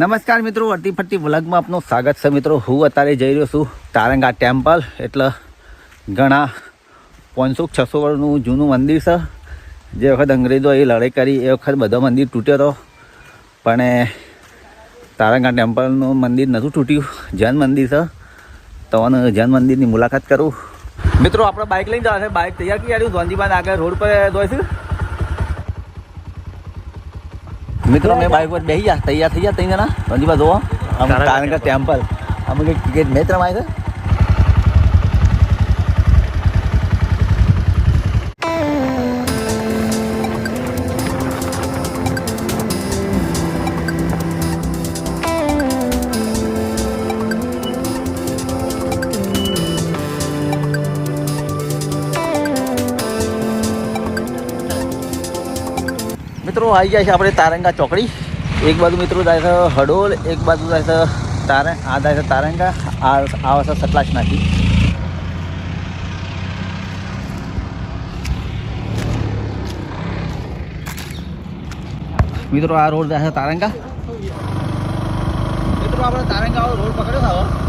નમસ્કાર મિત્રો, અડધી ફરતી વ્લોગમાં આપનું સ્વાગત છે. મિત્રો હું અત્યારે જઈ રહ્યો છું તારંગા ટેમ્પલ. એટલે ઘણા 500-600 વર્ષનું જૂનું મંદિર છે. જે વખત અંગ્રેજો એ લડાઈ કરી એ વખત બધો મંદિર તૂટ્યો હતો, પણ તારંગા ટેમ્પલનું મંદિર નહોતું તૂટ્યું, જૈન મંદિર છે. તો જૈન મંદિરની મુલાકાત કરું. મિત્રો આપણે બાઇક લઈને જવા છે. બાઇક તૈયાર કરી આવ્યું ધોનજીબાદ આગળ રોડ પર દોઈશું. મિત્રો મેં બાઇક પર બેસી ગયા, તૈયાર થઈ ગયા 3 જણા. ધોનજીબાદ જોવો તારંગા ટેમ્પલ. અમે કંઈક ક્રિકેટ મેચ રમાય છે. મિત્રો આવી જાય છે આપણે તારંગા ચોકડી. એક બાજુ મિત્રો જાય છે હડોલ, એક બાજુ જાય છે આ જાય છે તારંગા, આવે છે સતલાજ નાખી. મિત્રો આ રોડ જાય છે તારંગા. મિત્રો આપણે તારંગા રોડ પકડ્યો છે.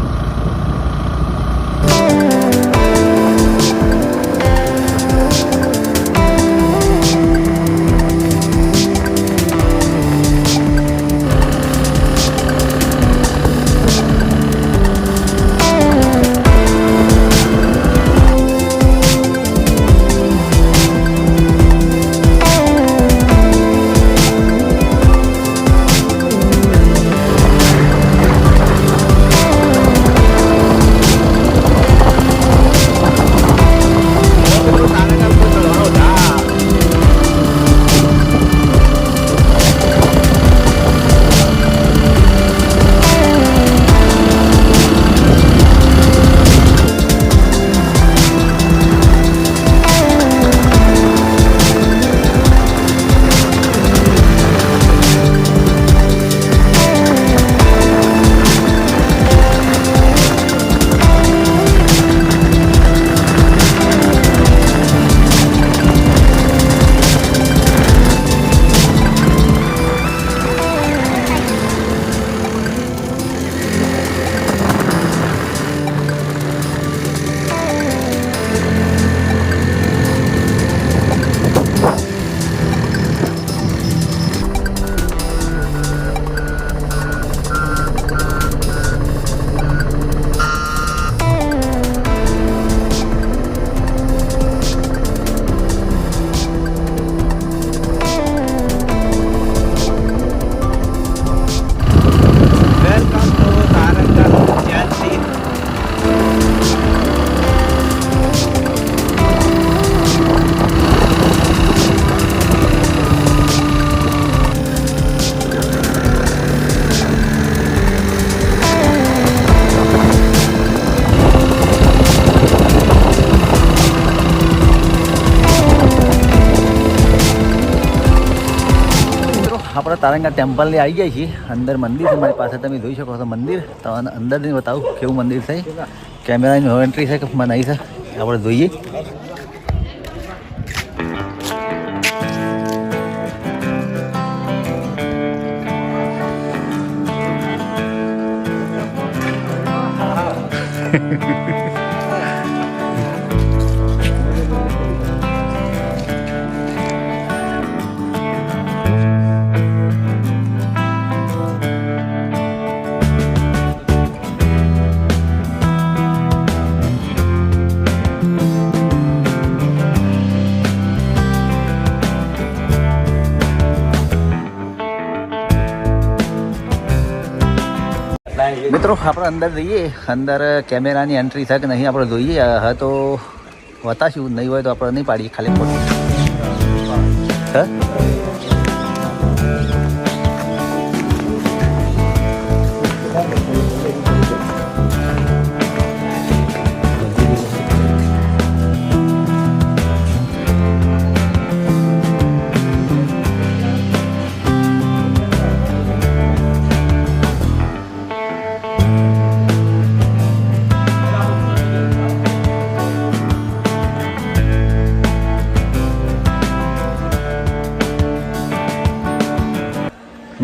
આપણે તારંગા ટેમ્પલની આવી ગયા છીએ. અંદર મંદિર છે મારી પાસે, તમે જોઈ શકો છો મંદિર. તો અંદર જઈને બતાવું કેવું મંદિર છે. કેમેરાની નો એન્ટ્રી છે કે મને અહીં છે, આપણે જોઈએ. મિત્રો આપણે અંદર જઈએ. અંદર કેમેરાની એન્ટ્રી છે કે નહીં આપણે જોઈએ. હા તો બતાશું, નહીં હોય તો આપણે નહીં પાડીએ ખાલી ફોટો.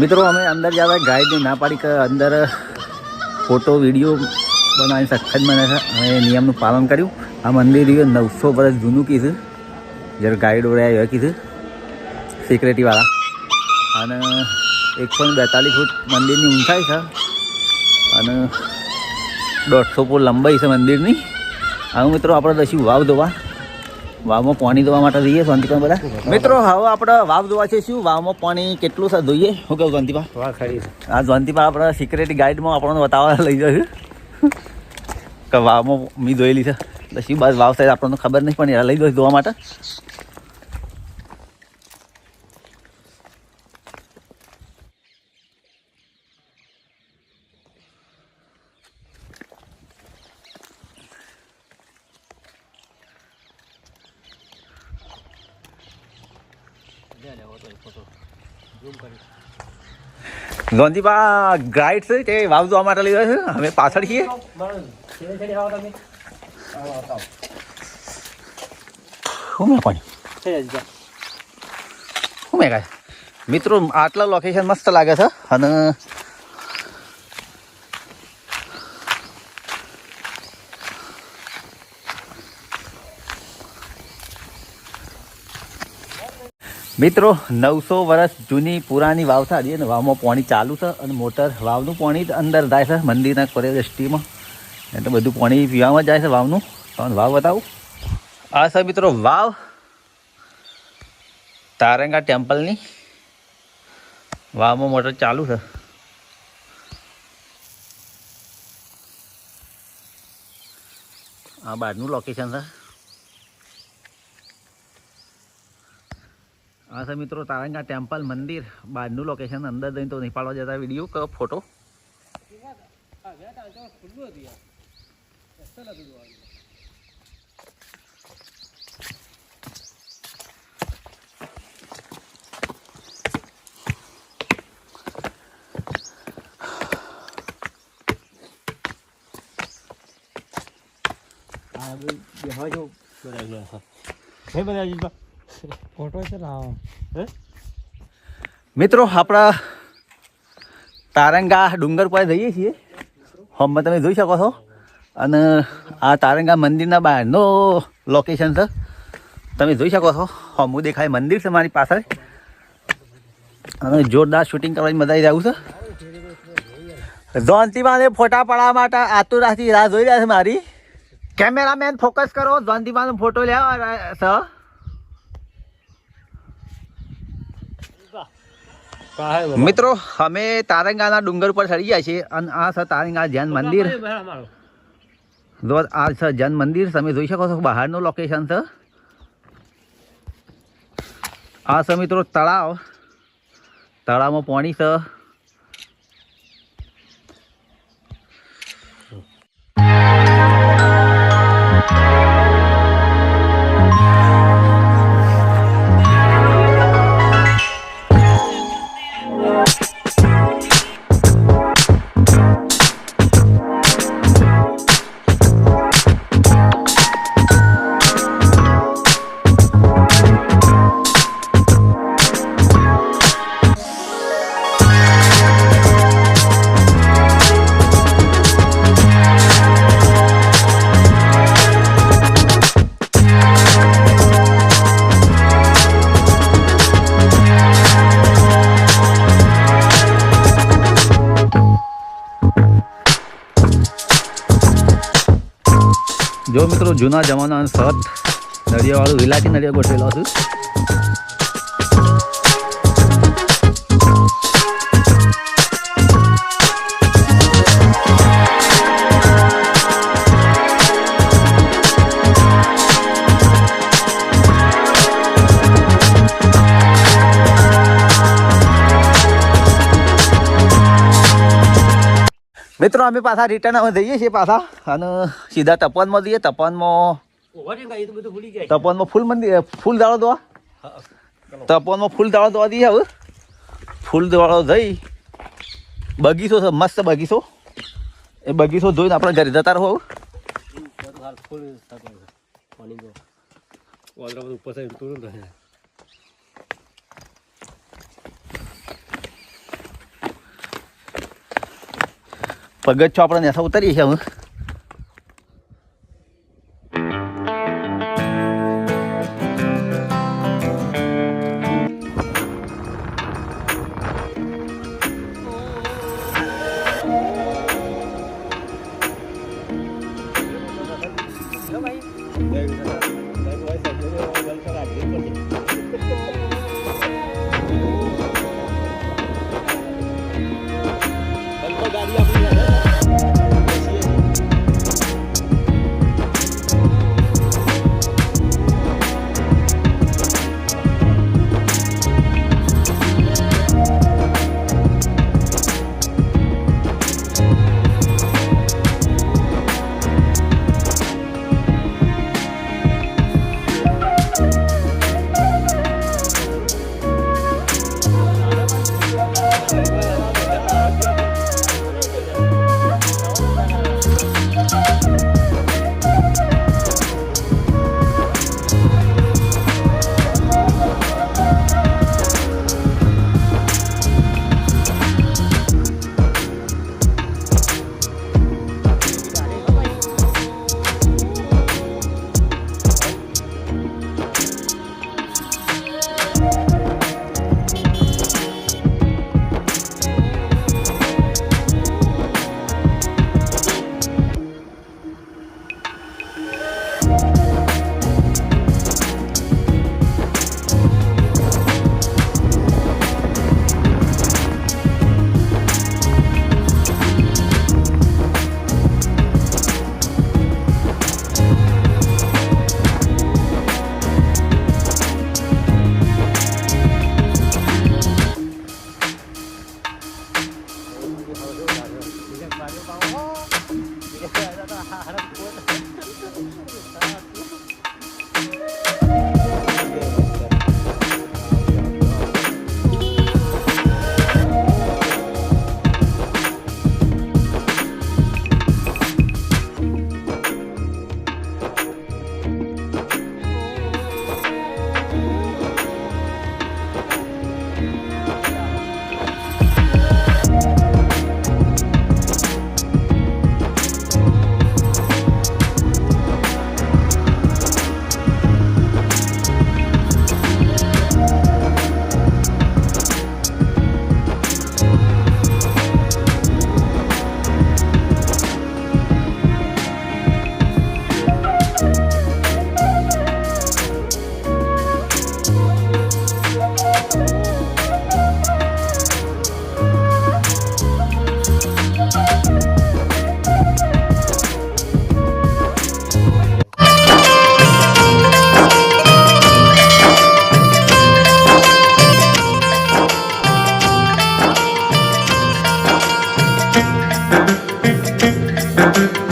મિત્રો અમે અંદર જવા ગાઈડને ના પાડી કે અંદર ફોટો વિડીયો બનાવીને સખત મને અમે નિયમનું પાલન કર્યું. આ મંદિર 900 વર્ષ જૂનું કીધું, જ્યારે ગાઈડ વડે આવ્યા કીધું સિક્યુરિટીવાળા. અને 142 ફૂટ મંદિરની ઊંચાઈ છે અને 150 ફૂટ લંબાઈ છે મંદિરની. હવે મિત્રો આપણે દસી વાવ જોવા, વાવમાં પાણી ધોવા માટે જઈએ શાંતિપા બધા. મિત્રો હવે આપણે વાવ જોવા છે. શું વાવમાં પાણી કેટલું છે જોઈએ? શું કહું શાંતિપા? વાહ ખરી. આ શાંતિપા આપણે સિક્યુરિટી ગાઈડમાં આપણને બતાવવા લઈ જશે કે વાવમાં મેં જોયેલી છે. દસી બાદ વાવ સાઈડ આપણને ખબર નહીં પણ એના લઈ જશે જોવા માટે. જોનજીબા ગાઈડ છે તે વાવ જોવા માટે લઈ જાય છે. અમે પાછળ છીએ. મિત્રો આટલા લોકેશન મસ્ત લાગે છે. અને મિત્રો 900 વર્ષ જૂની પુરાની વાવ છે અને વાવમાં પાણી ચાલુ છે અને મોટર વાવનું પાણી અંદર જાય છે મંદિરના પરિદૃષ્ટિમાં. એટલે બધું પાણી પીવામાં જાય છે વાવનું. તમને વાવ બતાવું. આ છે મિત્રો વાવ તારંગા ટેમ્પલની. વાવમાં મોટર ચાલુ છે. આ બહારનું લોકેશન છે. હા સર મિત્રો તારંગા ટેમ્પલ મંદિર બહારનું લોકેશન. અંદર જઈને તો નહીં પાડવા જતા વિડીયો કે ફોટો. મિત્રો આપણા તારંગા ડુંગર પર જઈએ છીએ. હમણાં તમે જોઈ શકો છો. અને આ તારંગા મંદિરના બહારનો લોકેશન છે. તમે જોઈ શકો છો. હમું દેખાય મંદિર છે મારી પાછળ. અને જોરદાર શૂટિંગ કરવાની મજા આવી રહ્યું છે. જોનતીબાને ફોટા પાડવા માટે આતુરતાથી રાહ જોઈ રહ્યા છે મારી. કેમેરામેન ફોકસ કરો. જોનતીબાનો ફોટો લેવા સર. મિત્રો અમે તારંગાના ડુંગર પર ચડી ગયા છીએ અને આ છે તારંગા જૈન મંદિર. જો આ છે જૈન મંદિર. તમે જોઈ શકો છો બહારનું લોકેશન છે. આ છે મિત્રો તળાવ. તળાવમાં પાણી છે. જો મિત્રો જૂના જમાનાનો સત નળિયાવાળું વિલાયતી નળિયા ગોઠવેલો હતું. મિત્રો અમે પાછા રિટર્ન અમે જઈએ છીએ પાછા અને સીધા તપનમાં જઈએ. તપનમાં ફૂલ મંદિર ફૂલ દાળો દોવા. તપનમાં ફૂલ દાળો દોવા દઈએ. હવે ફૂલ દાળો જઈ બગીચો છે મસ્ત બગીચો. એ બગીચો જોઈને આપણે ઘરે જતા રહો. પગથિયો આપણે નેસા ઉતારીએ છીએ હવે. Thank you.